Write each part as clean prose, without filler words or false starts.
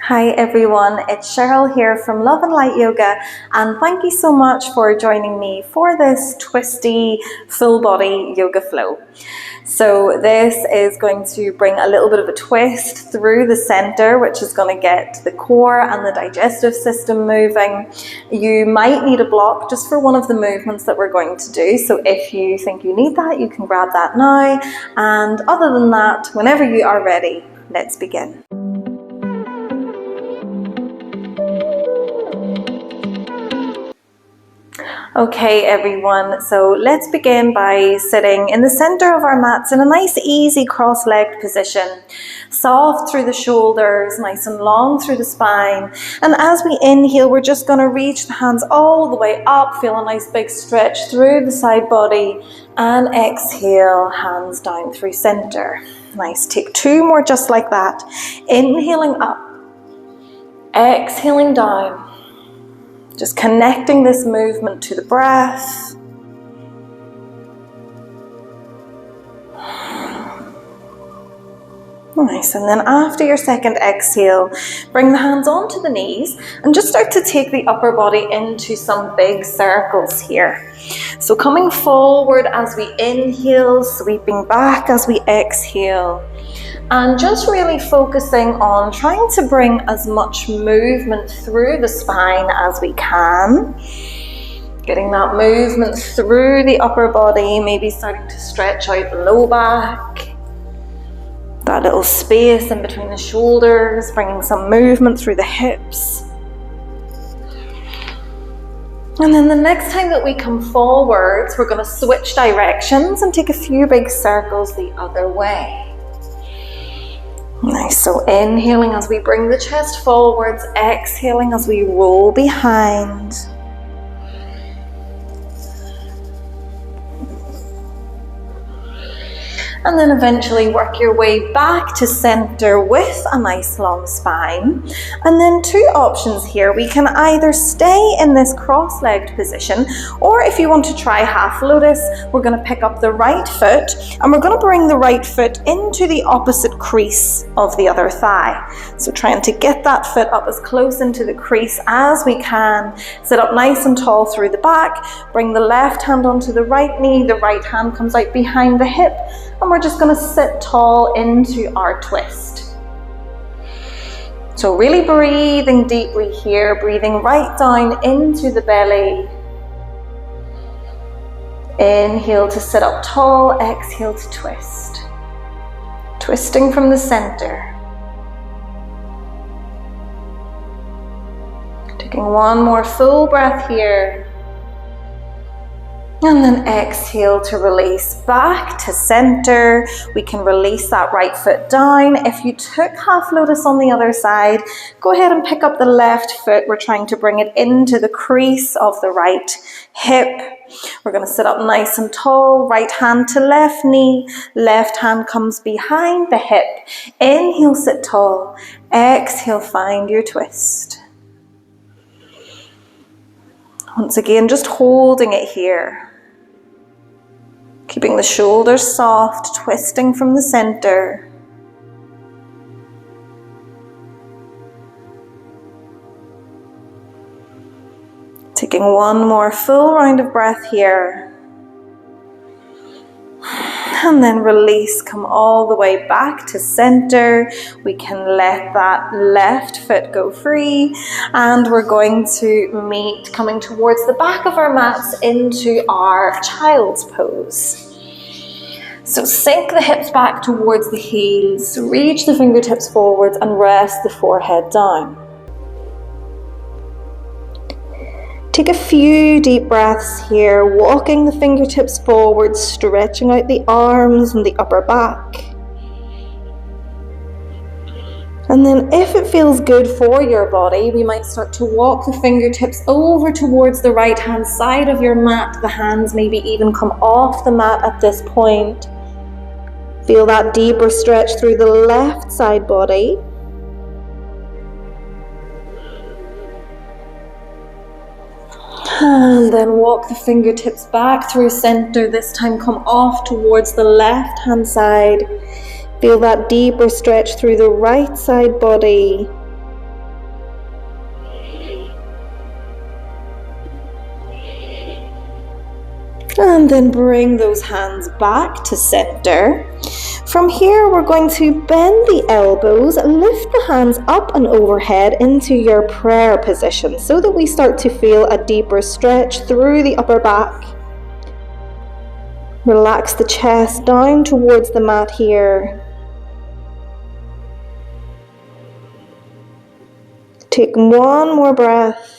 Hi everyone, it's Cheryl here from Love and Light Yoga, and thank you so much for joining me for this twisty full body yoga flow. So this is going to bring a little bit of a twist through the center, which is going to get the core and the digestive system moving. You might need a block just for one of the movements that we're going to do. So if you think you need that, you can grab that now. And other than that, whenever you are ready, let's begin. Okay everyone, so let's begin by sitting in the center of our mats in a nice easy cross-legged position. Soft through the shoulders, nice and long through the spine. And as we inhale, we're just going to reach the hands all the way up, feel a nice big stretch through the side body. And exhale, hands down through center. Nice, take two more just like that. Inhaling up, exhaling down. Just connecting this movement to the breath. Nice, and then after your second exhale, bring the hands onto the knees and just start to take the upper body into some big circles here. So coming forward as we inhale, sweeping back as we exhale. And just really focusing on trying to bring as much movement through the spine as we can. Getting that movement through the upper body, maybe starting to stretch out the low back. That little space in between the shoulders, bringing some movement through the hips. And then the next time that we come forwards, we're going to switch directions and take a few big circles the other way. Nice, so inhaling as we bring the chest forwards, exhaling as we roll behind. And then eventually work your way back to center with a nice long spine. And then two options here. We can either stay in this cross-legged position, or if you want to try half lotus, we're going to pick up the right foot and we're going to bring the right foot into the opposite crease of the other thigh. So trying to get that foot up as close into the crease as we can. Sit up nice and tall through the back. Bring the left hand onto the right knee. The right hand comes out behind the hip. And we're just going to sit tall into our twist. So really breathing deeply here, breathing right down into the belly. Inhale to sit up tall, exhale to twist. Twisting from the center. Taking one more full breath here. And then exhale to release back to center. We can release that right foot down. If you took half lotus on the other side, go ahead and pick up the left foot. We're trying to bring it into the crease of the right hip. We're going to sit up nice and tall, right hand to left knee. Left hand comes behind the hip. Inhale, sit tall. Exhale, find your twist. Once again, just holding it here. Keeping the shoulders soft, twisting from the center. Taking one more full round of breath here. And then release, come all the way back to center. We can let that left foot go free. And we're going to meet coming towards the back of our mats into our child's pose. So sink the hips back towards the heels, reach the fingertips forwards and rest the forehead down. Take a few deep breaths here, walking the fingertips forward, stretching out the arms and the upper back. And then if it feels good for your body, we might start to walk the fingertips over towards the right hand side of your mat. The hands maybe even come off the mat at this point. Feel that deeper stretch through the left side body. And then walk the fingertips back through center. This time come off towards the left hand side. Feel that deeper stretch through the right side body. And then bring those hands back to center. From here, we're going to bend the elbows, lift the hands up and overhead into your prayer position so that we start to feel a deeper stretch through the upper back. Relax the chest down towards the mat here. Take one more breath.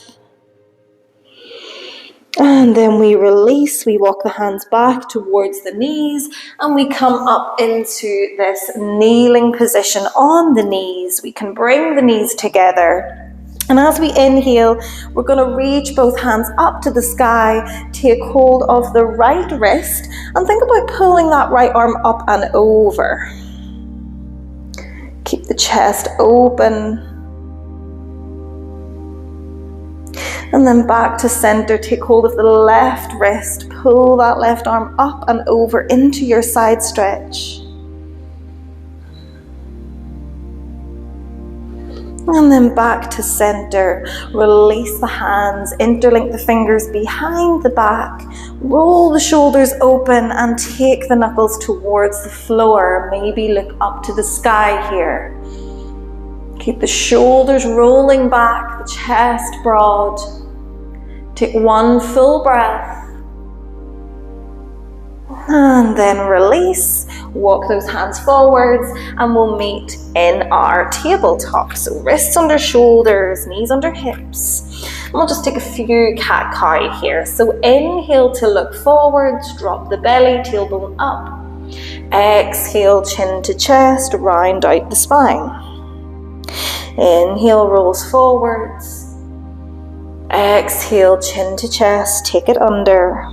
And then we release, we walk the hands back towards the knees and we come up into this kneeling position on the knees. We can bring the knees together. And as we inhale, we're going to reach both hands up to the sky, take hold of the right wrist and think about pulling that right arm up and over. Keep the chest open. And then back to center, take hold of the left wrist, pull that left arm up and over into your side stretch. And then back to center, release the hands, interlink the fingers behind the back, roll the shoulders open and take the knuckles towards the floor. Maybe look up to the sky here. Keep the shoulders rolling back, the chest broad. Take one full breath. And then release. Walk those hands forwards and we'll meet in our tabletop. So wrists under shoulders, knees under hips. And we'll just take a few cat-cow here. So inhale to look forwards, drop the belly, tailbone up. Exhale, chin to chest, round out the spine. Inhale, rolls forwards. Exhale, chin to chest, take it under.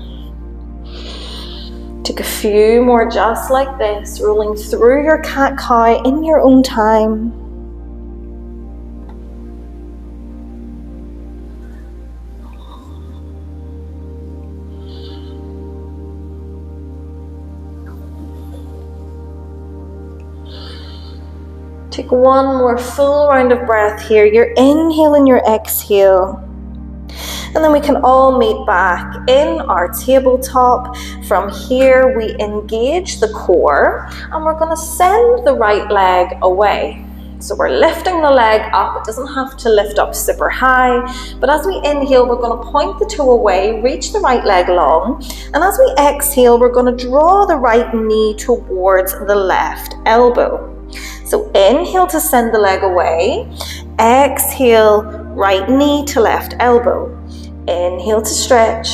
Take a few more just like this, rolling through your cat-cow in your own time. Take one more full round of breath here. Your inhale and your exhale. And then we can all meet back in our tabletop. From here, we engage the core and we're going to send the right leg away. So we're lifting the leg up. It doesn't have to lift up super high, but as we inhale, we're going to point the toe away, reach the right leg long, and as we exhale, we're going to draw the right knee towards the left elbow. So inhale to send the leg away, exhale, right knee to left elbow. Inhale to stretch,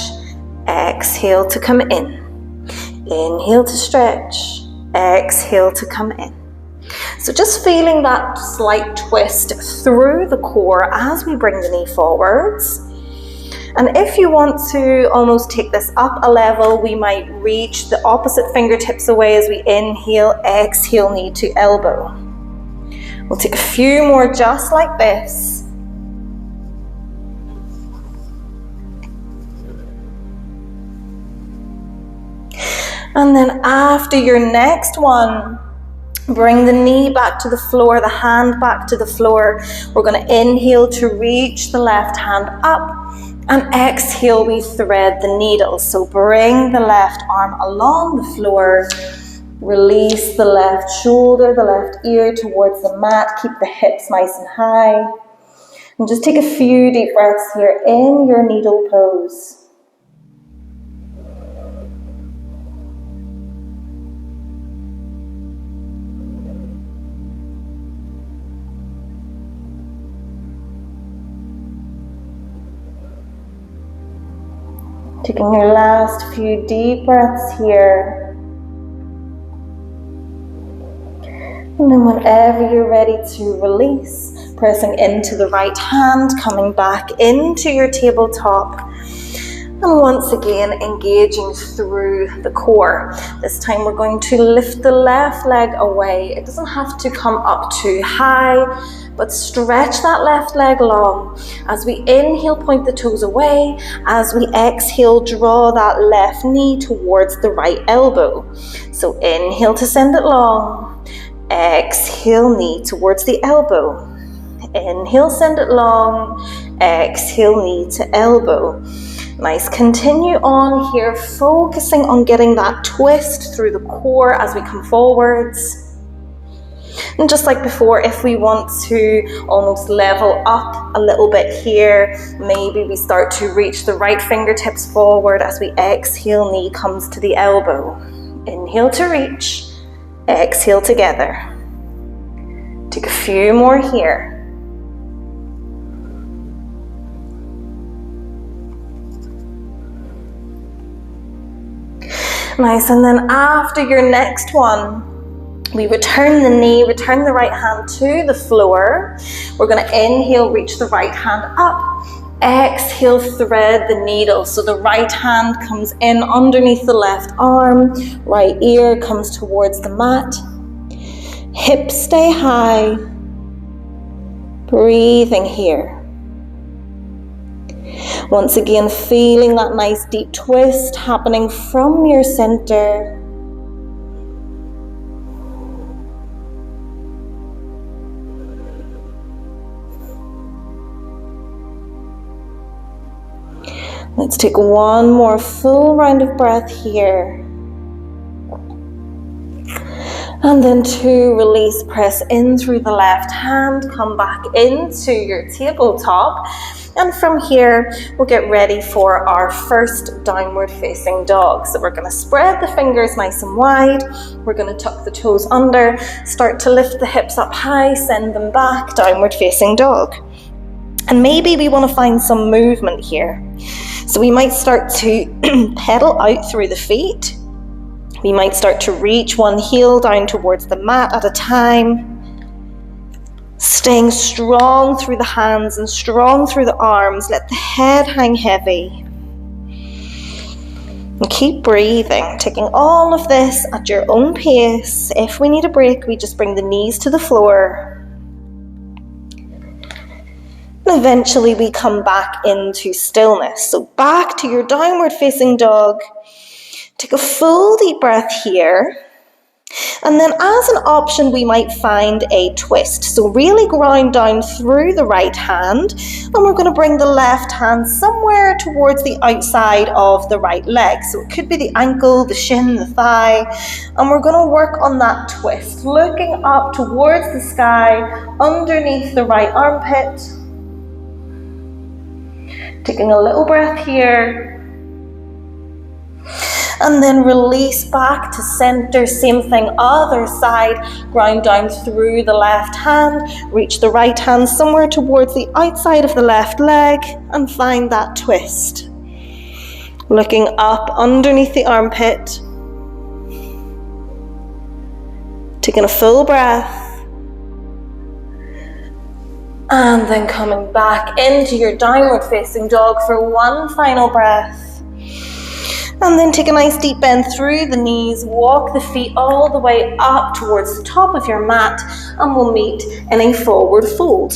exhale to come in. Inhale to stretch, exhale to come in. So just feeling that slight twist through the core as we bring the knee forwards. And if you want to almost take this up a level, we might reach the opposite fingertips away as we inhale, exhale, knee to elbow. We'll take a few more just like this. And then after your next one, bring the knee back to the floor, the hand back to the floor. We're going to inhale to reach the left hand up and exhale, we thread the needle. So bring the left arm along the floor, release the left shoulder, the left ear towards the mat, keep the hips nice and high. And just take a few deep breaths here in your needle pose. Taking your last few deep breaths here. And then whenever you're ready to release, pressing into the right hand, coming back into your tabletop. And once again, engaging through the core. This time we're going to lift the left leg away. It doesn't have to come up too high, but stretch that left leg long. As we inhale, point the toes away. As we exhale, draw that left knee towards the right elbow. So inhale to send it long. Exhale, knee towards the elbow. Inhale, send it long. Exhale, knee to elbow. Nice, continue on here, focusing on getting that twist through the core as we come forwards. And just like before, if we want to almost level up a little bit here, maybe we start to reach the right fingertips forward as we exhale, knee comes to the elbow. Inhale to reach, exhale together. Take a few more here. Nice, and then after your next one, we return the knee, return the right hand to the floor. We're going to inhale, reach the right hand up. Exhale, thread the needle. So the right hand comes in underneath the left arm. Right ear comes towards the mat. Hips stay high. Breathing here. Once again, feeling that nice deep twist happening from your center. Let's take one more full round of breath here. And then 2, release, press in through the left hand, come back into your tabletop. And from here, we'll get ready for our first downward facing dog. So we're going to spread the fingers nice and wide. We're going to tuck the toes under, start to lift the hips up high, send them back, downward facing dog. And maybe we want to find some movement here. So we might start to pedal out through the feet. We might start to reach one heel down towards the mat at a time. Staying strong through the hands and strong through the arms. Let the head hang heavy. And keep breathing, taking all of this at your own pace. If we need a break, we just bring the knees to the floor. And eventually we come back into stillness. So back to your downward facing dog. Take a full deep breath here. And then as an option, we might find a twist. So really ground down through the right hand. And we're going to bring the left hand somewhere towards the outside of the right leg. So it could be the ankle, the shin, the thigh. And we're going to work on that twist. Looking up towards the sky, underneath the right armpit. Taking a little breath here. And then release back to center, same thing, other side, ground down through the left hand, reach the right hand somewhere towards the outside of the left leg and find that twist. Looking up underneath the armpit, taking a full breath, and then coming back into your downward facing dog for one final breath. And then take a nice deep bend through the knees, walk the feet all the way up towards the top of your mat, and we'll meet in a forward fold.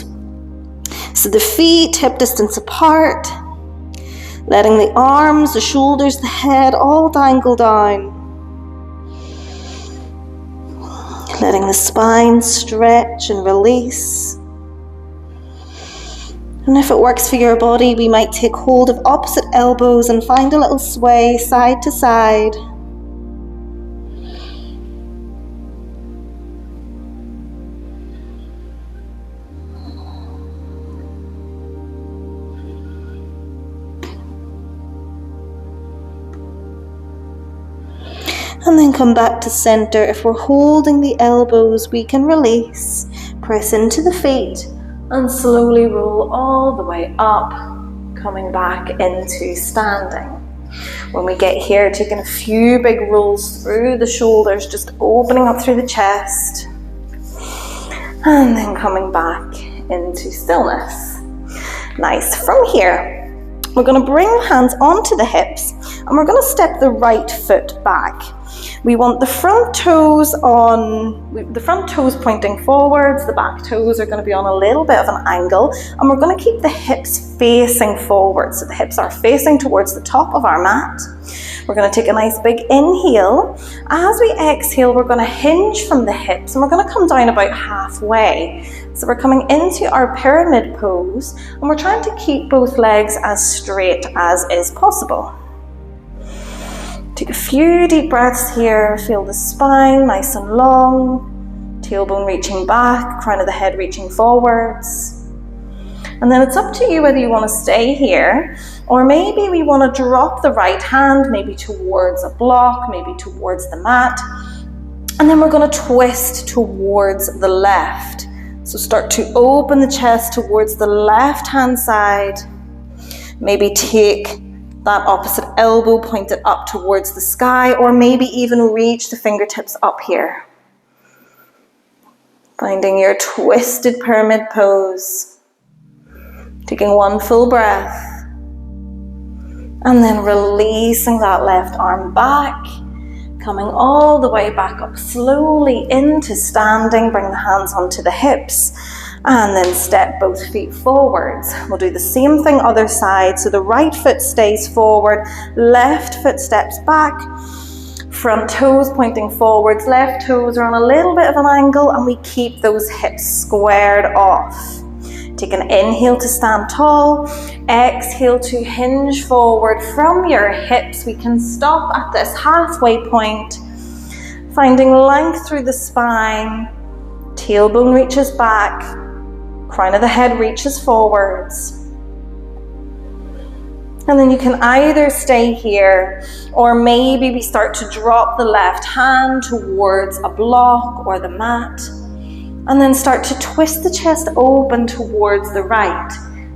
So the feet hip distance apart, letting the arms, the shoulders, the head all dangle down. Letting the spine stretch and release. And if it works for your body, we might take hold of opposite elbows and find a little sway side to side. And then come back to center. If we're holding the elbows, we can release. Press into the feet. And slowly roll all the way up, coming back into standing. When we get here, taking a few big rolls through the shoulders, just opening up through the chest. And then coming back into stillness. Nice. From here, we're going to bring the hands onto the hips and we're going to step the right foot back. We want the front toes pointing forwards, the back toes are going to be on a little bit of an angle, and we're going to keep the hips facing forward. So the hips are facing towards the top of our mat. We're going to take a nice big inhale. As we exhale, we're going to hinge from the hips and we're going to come down about halfway. So we're coming into our pyramid pose and we're trying to keep both legs as straight as is possible. Take a few deep breaths here. Feel the spine nice and long, tailbone reaching back, crown of the head reaching forwards. And then it's up to you whether you want to stay here, or maybe we want to drop the right hand, maybe towards a block, maybe towards the mat. And then we're going to twist towards the left. So start to open the chest towards the left hand side. Maybe take that opposite elbow, point it up towards the sky, or maybe even reach the fingertips up here. Finding your twisted pyramid pose. Taking one full breath. And then releasing that left arm back. Coming all the way back up slowly into standing. Bring the hands onto the hips. And then step both feet forwards. We'll do the same thing other side. So the right foot stays forward. Left foot steps back. Front toes pointing forwards. Left toes are on a little bit of an angle. And we keep those hips squared off. Take an inhale to stand tall, exhale to hinge forward from your hips. We can stop at this halfway point, finding length through the spine, tailbone reaches back, crown of the head reaches forwards. And then you can either stay here, or maybe we start to drop the left hand towards a block or the mat. And then start to twist the chest open towards the right.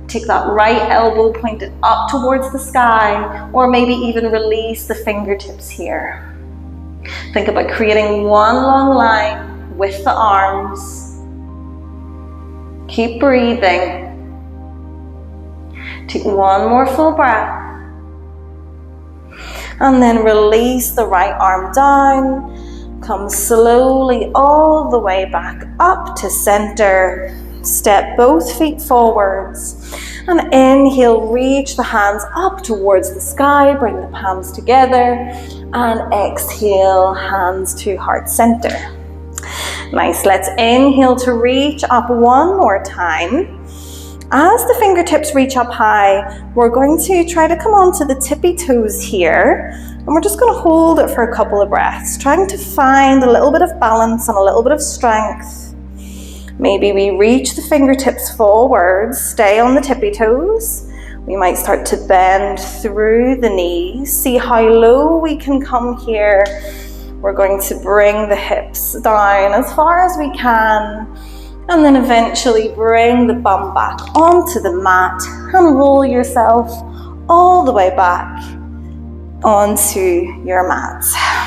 Take that right elbow pointed up towards the sky, or maybe even release the fingertips here. Think about creating one long line with the arms. Keep breathing. Take one more full breath. And then release the right arm down. Come slowly all the way back up to center. Step both feet forwards. And inhale, reach the hands up towards the sky. Bring the palms together. And exhale, hands to heart center. Nice, let's inhale to reach up one more time. As the fingertips reach up high, we're going to try to come onto the tippy toes here. And we're just going to hold it for a couple of breaths, trying to find a little bit of balance and a little bit of strength. Maybe we reach the fingertips forwards, stay on the tippy toes. We might start to bend through the knees. See how low we can come here. We're going to bring the hips down as far as we can. And then eventually bring the bum back onto the mat and roll yourself all the way back onto your mat.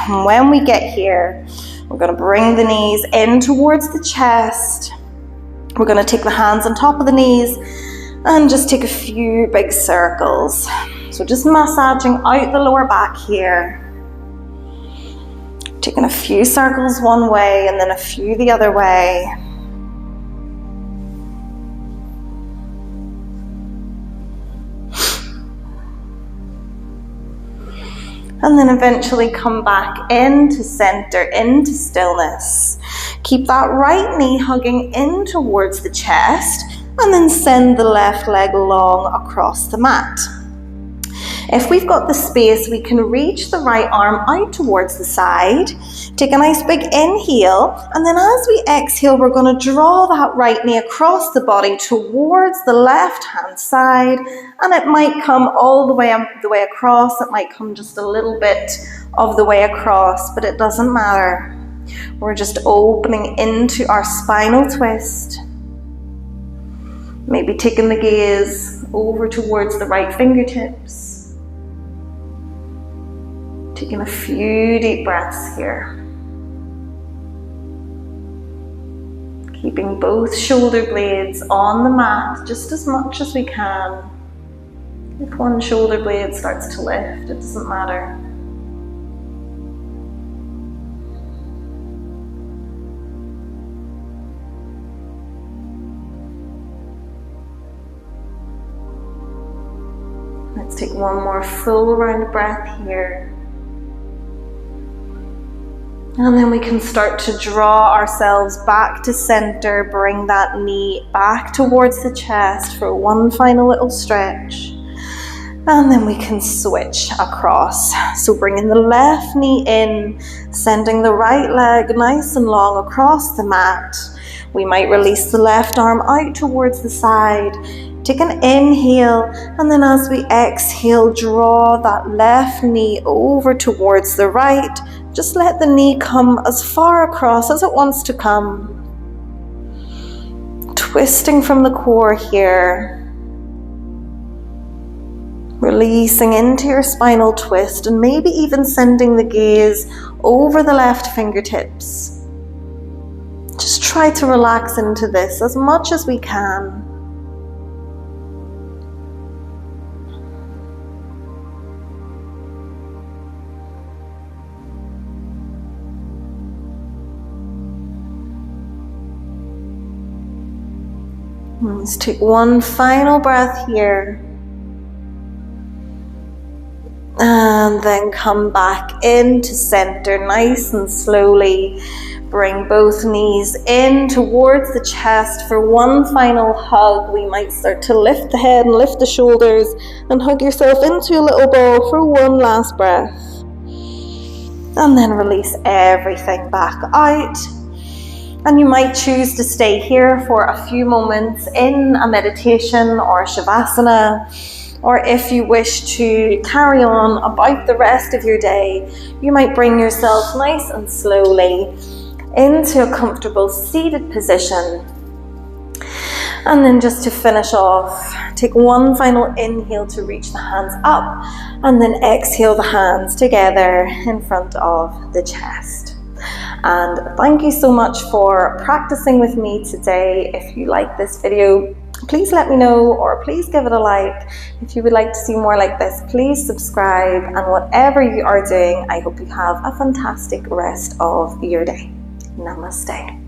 And when we get here, we're going to bring the knees in towards the chest. We're going to take the hands on top of the knees and just take a few big circles. So just massaging out the lower back here. Taking a few circles one way and then a few the other way. And then eventually come back into center, into stillness. Keep that right knee hugging in towards the chest, and then send the left leg long across the mat. If we've got the space, we can reach the right arm out towards the side. Take a nice big inhale, and then as we exhale, we're going to draw that right knee across the body towards the left hand side, and it might come all the way across. It might come just a little bit of the way across, but it doesn't matter. We're just opening into our spinal twist. Maybe taking the gaze over towards the right fingertips. Taking a few deep breaths here. Keeping both shoulder blades on the mat just as much as we can. If one shoulder blade starts to lift, it doesn't matter. Let's take one more full round breath here. And then we can start to draw ourselves back to center, bring that knee back towards the chest for one final little stretch. And then we can switch across. So bringing the left knee in, sending the right leg nice and long across the mat. We might release the left arm out towards the side. Take an inhale, and then as we exhale, draw that left knee over towards the right. Just let the knee come as far across as it wants to come. Twisting from the core here. Releasing into your spinal twist, and maybe even sending the gaze over the left fingertips. Just try to relax into this as much as we can. Let's take one final breath here. And then come back into center nice and slowly. Bring both knees in towards the chest for one final hug. We might start to lift the head and lift the shoulders and hug yourself into a little ball for one last breath. And then release everything back out. And you might choose to stay here for a few moments in a meditation or a shavasana. Or if you wish to carry on about the rest of your day, you might bring yourself nice and slowly into a comfortable seated position. And then just to finish off, take one final inhale to reach the hands up, and then exhale the hands together in front of the chest. And thank you so much for practicing with me today. If you like this video, please let me know, or please give it a like. If you would like to see more like this, please subscribe. And whatever you are doing, I hope you have a fantastic rest of your day. Namaste.